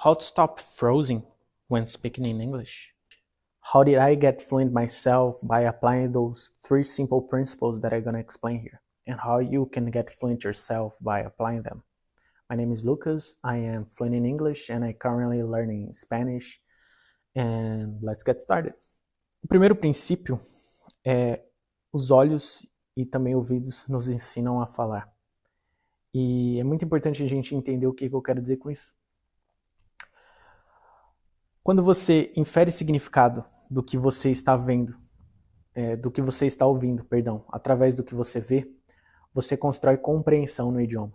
How to stop frozen when speaking in English? How did I get fluent myself by applying those 3 simple principles that I'm going to explain here, and how you can get fluent yourself by applying them. My name is Lucas, I am fluent in English and I'm currently learning Spanish, and let's get started. O primeiro princípio é os olhos e também ouvidos nos ensinam a falar. E é muito importante a gente entender o que eu quero dizer com isso. Quando você infere significado do que você está vendo, do que você está ouvindo, através do que você vê, você constrói compreensão no idioma.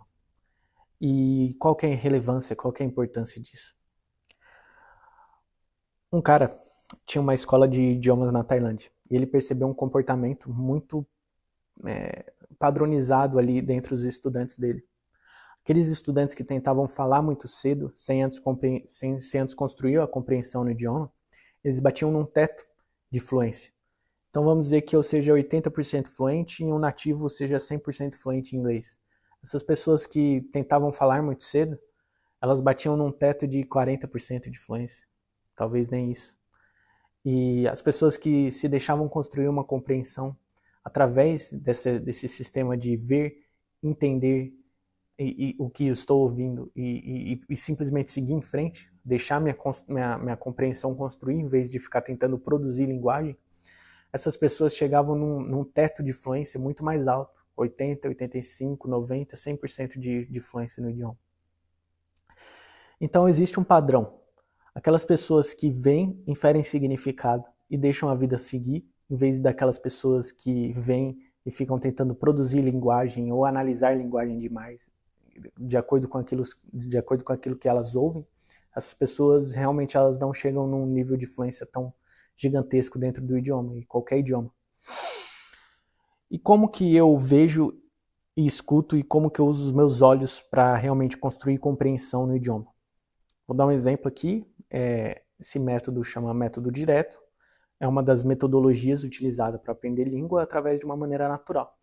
E qual que é a relevância, qual que é a importância disso? Um cara tinha uma escola de idiomas na Tailândia e ele percebeu um comportamento muito padronizado ali dentro dos estudantes dele. Aqueles estudantes que tentavam falar muito cedo, sem antes construir a compreensão no idioma, eles batiam num teto de fluência. Então vamos dizer que eu seja 80% fluente e um nativo seja 100% fluente em inglês. Essas pessoas que tentavam falar muito cedo, elas batiam num teto de 40% de fluência. Talvez nem isso. E as pessoas que se deixavam construir uma compreensão através desse sistema de ver, entender o que eu estou ouvindo e simplesmente seguir em frente, deixar minha compreensão construir em vez de ficar tentando produzir linguagem, essas pessoas chegavam num teto de fluência muito mais alto, 80, 85, 90, 100% de fluência no idioma. Então existe um padrão. Aquelas pessoas que veem, inferem significado e deixam a vida seguir, em vez daquelas pessoas que veem e ficam tentando produzir linguagem ou analisar linguagem demais, de acordo com aquilo que elas ouvem. Essas pessoas realmente elas não chegam num nível de fluência tão gigantesco dentro do idioma, em qualquer idioma. E como que eu vejo e escuto e como que eu uso os meus olhos para realmente construir compreensão no idioma? Vou dar um exemplo aqui. Esse método chama método direto. É uma das metodologias utilizadas para aprender língua através de uma maneira natural.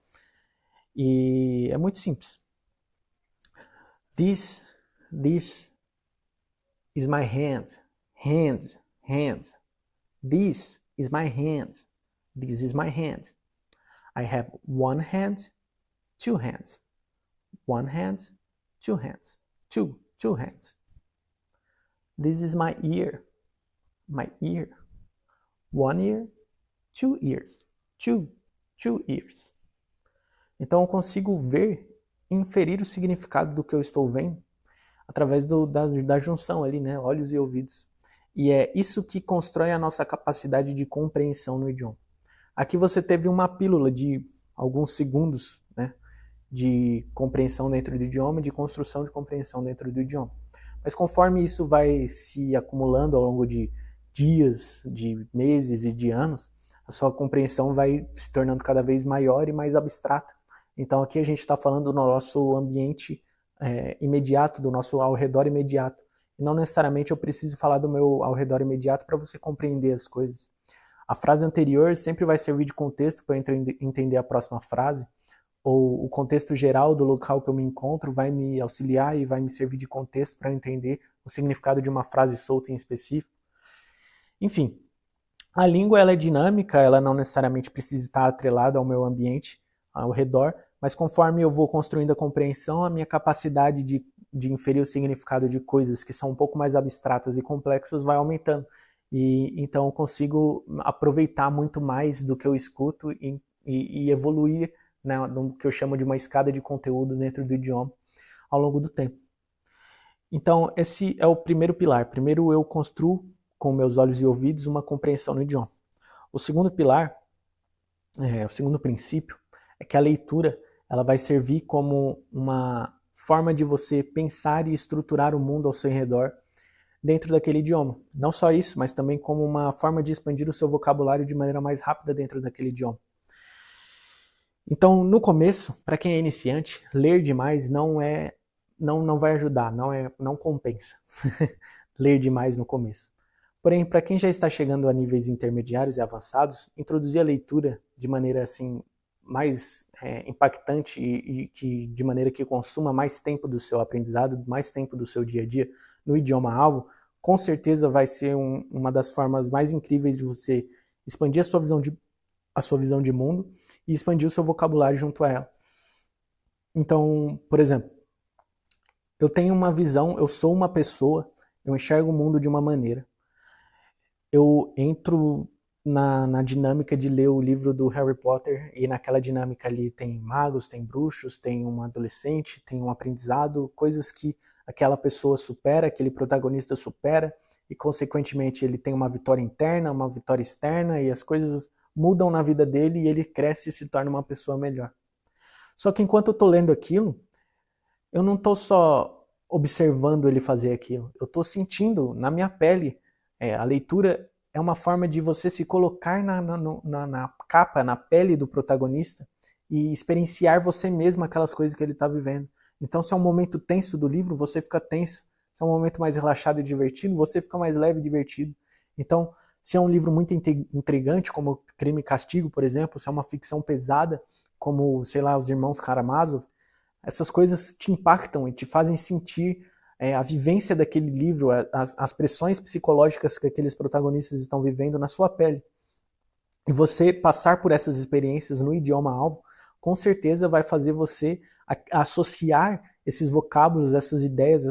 E é muito simples. This is my hand. Hands. This is my hand. This is my hand. I have one hand, two hands. One hand, two hands. Two hands. This is my ear. My ear. One ear, two ears. Two ears. Então eu consigo ver e inferir o significado do que eu estou vendo através da junção ali, né? Olhos e ouvidos. E é isso que constrói a nossa capacidade de compreensão no idioma. Aqui você teve uma pílula de alguns segundos, né, de compreensão dentro do idioma, de construção de compreensão dentro do idioma. Mas conforme isso vai se acumulando ao longo de dias, de meses e de anos, a sua compreensão vai se tornando cada vez maior e mais abstrata. Então aqui a gente está falando do nosso ambiente imediato, do nosso ao redor imediato. E não necessariamente eu preciso falar do meu ao redor imediato para você compreender as coisas. A frase anterior sempre vai servir de contexto para entender a próxima frase, ou o contexto geral do local que eu me encontro vai me auxiliar e vai me servir de contexto para entender o significado de uma frase solta em específico. Enfim, a língua ela é dinâmica, ela não necessariamente precisa estar atrelada ao meu ambiente, ao redor, mas conforme eu vou construindo a compreensão, a minha capacidade de inferir o significado de coisas que são um pouco mais abstratas e complexas vai aumentando. E então eu consigo aproveitar muito mais do que eu escuto e evoluir, né, no que eu chamo de uma escada de conteúdo dentro do idioma ao longo do tempo. Então esse é o primeiro pilar. Primeiro eu construo com meus olhos e ouvidos uma compreensão no idioma. O segundo pilar, o segundo princípio, é que a leitura ela vai servir como uma forma de você pensar e estruturar o mundo ao seu redor dentro daquele idioma. Não só isso, mas também como uma forma de expandir o seu vocabulário de maneira mais rápida dentro daquele idioma. Então, no começo, para quem é iniciante, ler demais não vai ajudar, não compensa ler demais no começo. Porém, para quem já está chegando a níveis intermediários e avançados, introduzir a leitura de maneira assim mais impactante e que de maneira que consuma mais tempo do seu aprendizado, mais tempo do seu dia a dia no idioma-alvo, com certeza vai ser uma das formas mais incríveis de você expandir a sua visão de mundo e expandir o seu vocabulário junto a ela. Então, por exemplo, eu tenho uma visão, eu sou uma pessoa, eu enxergo o mundo de uma maneira. Eu entro na dinâmica de ler o livro do Harry Potter, e naquela dinâmica ali tem magos, tem bruxos, tem um adolescente, tem um aprendizado, coisas que aquela pessoa supera, aquele protagonista supera, e consequentemente ele tem uma vitória interna, uma vitória externa, e as coisas mudam na vida dele e ele cresce e se torna uma pessoa melhor. Só que enquanto eu estou lendo aquilo, eu não estou só observando ele fazer aquilo, eu estou sentindo na minha pele. A leitura é uma forma de você se colocar na capa, na pele do protagonista e experienciar você mesmo aquelas coisas que ele está vivendo. Então, se é um momento tenso do livro, você fica tenso. Se é um momento mais relaxado e divertido, você fica mais leve e divertido. Então, se é um livro muito intrigante, como Crime e Castigo, por exemplo, se é uma ficção pesada, como, sei lá, Os Irmãos Karamazov, essas coisas te impactam e te fazem sentir a vivência daquele livro, as pressões psicológicas que aqueles protagonistas estão vivendo na sua pele. E você passar por essas experiências no idioma-alvo, com certeza vai fazer você associar esses vocábulos, essas ideias,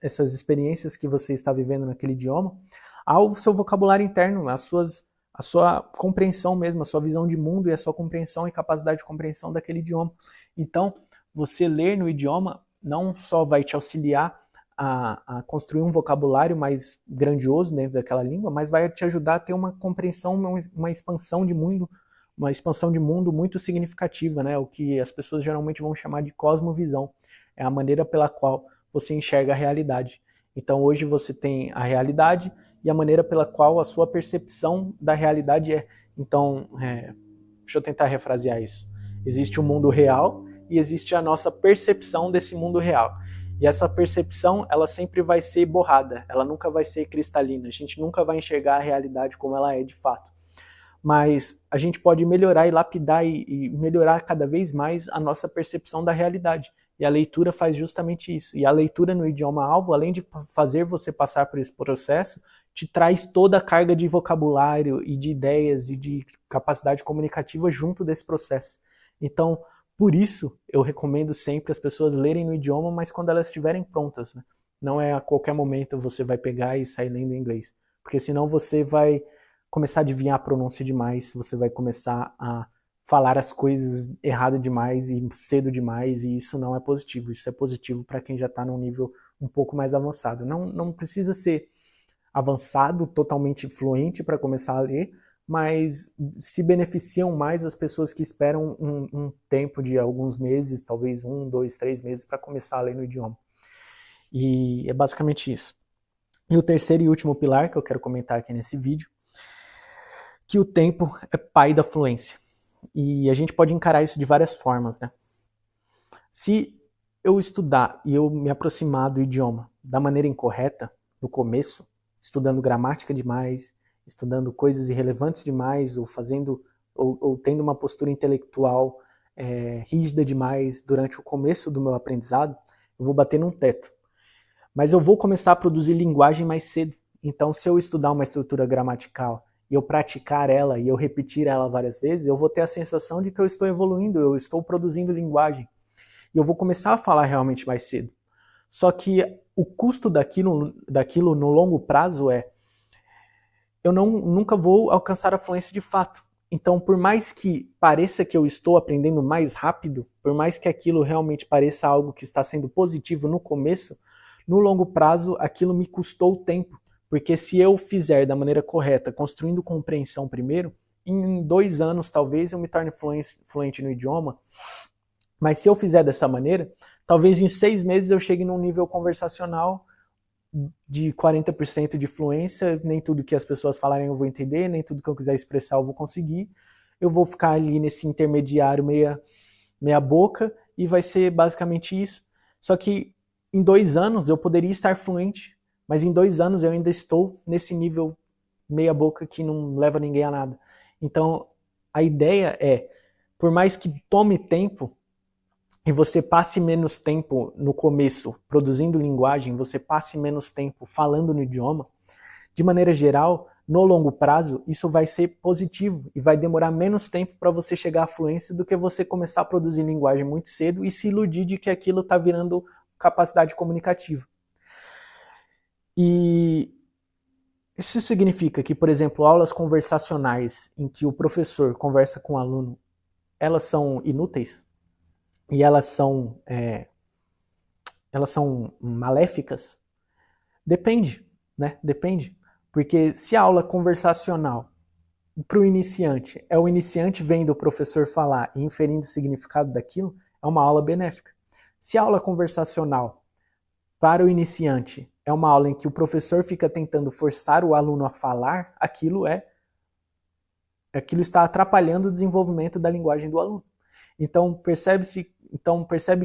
essas experiências que você está vivendo naquele idioma, ao seu vocabulário interno, a sua compreensão mesmo, a sua visão de mundo e a sua compreensão e capacidade de compreensão daquele idioma. Então, você ler no idioma não só vai te auxiliar a construir um vocabulário mais grandioso dentro daquela língua, mas vai te ajudar a ter uma compreensão, uma expansão de mundo muito significativa, né? O que as pessoas geralmente vão chamar de cosmovisão. É a maneira pela qual você enxerga a realidade. Então hoje você tem a realidade e a maneira pela qual a sua percepção da realidade é. Então, deixa eu tentar refrasear isso. Existe o mundo real e existe a nossa percepção desse mundo real. E essa percepção, ela sempre vai ser borrada, ela nunca vai ser cristalina, a gente nunca vai enxergar a realidade como ela é de fato. Mas a gente pode melhorar e lapidar e melhorar cada vez mais a nossa percepção da realidade. E a leitura faz justamente isso. E a leitura no idioma-alvo, além de fazer você passar por esse processo, te traz toda a carga de vocabulário e de ideias e de capacidade comunicativa junto desse processo. Então, por isso, eu recomendo sempre as pessoas lerem no idioma, mas quando elas estiverem prontas, né? Não é a qualquer momento você vai pegar e sair lendo em inglês. Porque senão você vai começar a adivinhar a pronúncia demais, você vai começar a falar as coisas errado demais e cedo demais, e isso não é positivo. Isso é positivo para quem já está num nível um pouco mais avançado. Não precisa ser avançado, totalmente fluente para começar a ler, mas se beneficiam mais as pessoas que esperam um tempo de alguns meses, talvez 1, 2, 3 meses para começar a ler no idioma. E é basicamente isso. E o terceiro e último pilar que eu quero comentar aqui nesse vídeo, que o tempo é pai da fluência. E a gente pode encarar isso de várias formas, né? Se eu estudar e eu me aproximar do idioma da maneira incorreta, no começo, estudando gramática demais, estudando coisas irrelevantes demais, ou tendo uma postura intelectual rígida demais durante o começo do meu aprendizado, eu vou bater num teto. Mas eu vou começar a produzir linguagem mais cedo. Então, se eu estudar uma estrutura gramatical e eu praticar ela e eu repetir ela várias vezes, eu vou ter a sensação de que eu estou evoluindo, eu estou produzindo linguagem. E eu vou começar a falar realmente mais cedo. Só que o custo daquilo no longo prazo eu nunca vou alcançar a fluência de fato. Então, por mais que pareça que eu estou aprendendo mais rápido, por mais que aquilo realmente pareça algo que está sendo positivo no começo, no longo prazo aquilo me custou tempo. Porque se eu fizer da maneira correta, construindo compreensão primeiro, em 2 anos talvez eu me torne fluente no idioma, mas se eu fizer dessa maneira, talvez em 6 meses eu chegue num nível conversacional de 40% de fluência, nem tudo que as pessoas falarem eu vou entender, nem tudo que eu quiser expressar eu vou conseguir, eu vou ficar ali nesse intermediário meia boca e vai ser basicamente isso. Só que em 2 anos eu poderia estar fluente, mas em 2 anos eu ainda estou nesse nível meia boca que não leva ninguém a nada. Então a ideia é por mais que tome tempo, e você passe menos tempo no começo produzindo linguagem, você passe menos tempo falando no idioma, de maneira geral, no longo prazo, isso vai ser positivo e vai demorar menos tempo para você chegar à fluência do que você começar a produzir linguagem muito cedo e se iludir de que aquilo está virando capacidade comunicativa. E isso significa que, por exemplo, aulas conversacionais em que o professor conversa com o aluno, elas são inúteis e elas são maléficas? Depende, né? Depende. Porque se a aula conversacional para o iniciante é o iniciante vendo o professor falar e inferindo o significado daquilo, é uma aula benéfica. Se a aula conversacional para o iniciante é uma aula em que o professor fica tentando forçar o aluno a falar, aquilo está atrapalhando o desenvolvimento da linguagem do aluno. Então percebe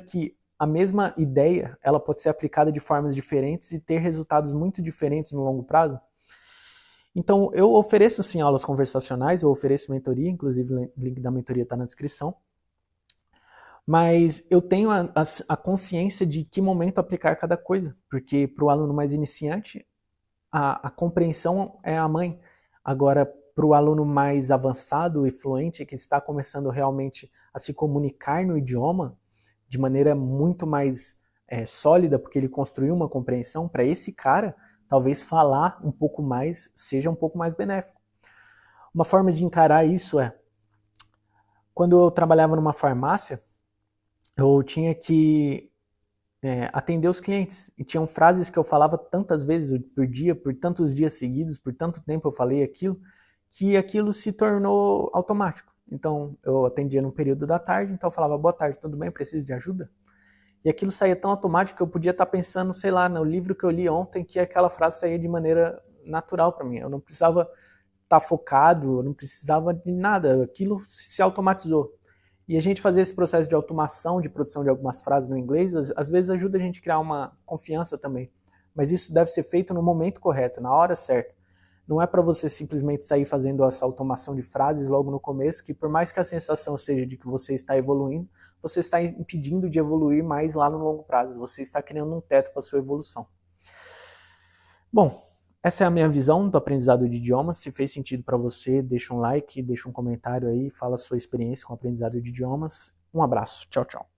que a mesma ideia ela pode ser aplicada de formas diferentes e ter resultados muito diferentes no longo prazo. Então, eu ofereço sim aulas conversacionais, eu ofereço mentoria, inclusive o link da mentoria está na descrição. Mas eu tenho a consciência de que momento aplicar cada coisa, porque para o aluno mais iniciante, a compreensão é a mãe. Agora, para o aluno mais avançado e fluente, que está começando realmente a se comunicar no idioma de maneira muito mais sólida, porque ele construiu uma compreensão, para esse cara, talvez falar um pouco mais seja um pouco mais benéfico. Uma forma de encarar isso é, quando eu trabalhava numa farmácia, eu tinha que atender os clientes. E tinham frases que eu falava tantas vezes por dia, por tantos dias seguidos, por tanto tempo eu falei aquilo, que aquilo se tornou automático. Então, eu atendia no período da tarde, então eu falava, boa tarde, tudo bem, preciso de ajuda? E aquilo saía tão automático que eu podia estar pensando, sei lá, no livro que eu li ontem, que aquela frase saía de maneira natural para mim. Eu não precisava estar focado, eu não precisava de nada, aquilo se automatizou. E a gente fazer esse processo de automação, de produção de algumas frases no inglês, às vezes ajuda a gente a criar uma confiança também. Mas isso deve ser feito no momento correto, na hora certa. Não é para você simplesmente sair fazendo essa automação de frases logo no começo, que por mais que a sensação seja de que você está evoluindo, você está impedindo de evoluir mais lá no longo prazo. Você está criando um teto para a sua evolução. Bom, essa é a minha visão do aprendizado de idiomas. Se fez sentido para você, deixa um like, deixa um comentário aí, fala a sua experiência com o aprendizado de idiomas. Um abraço, tchau, tchau.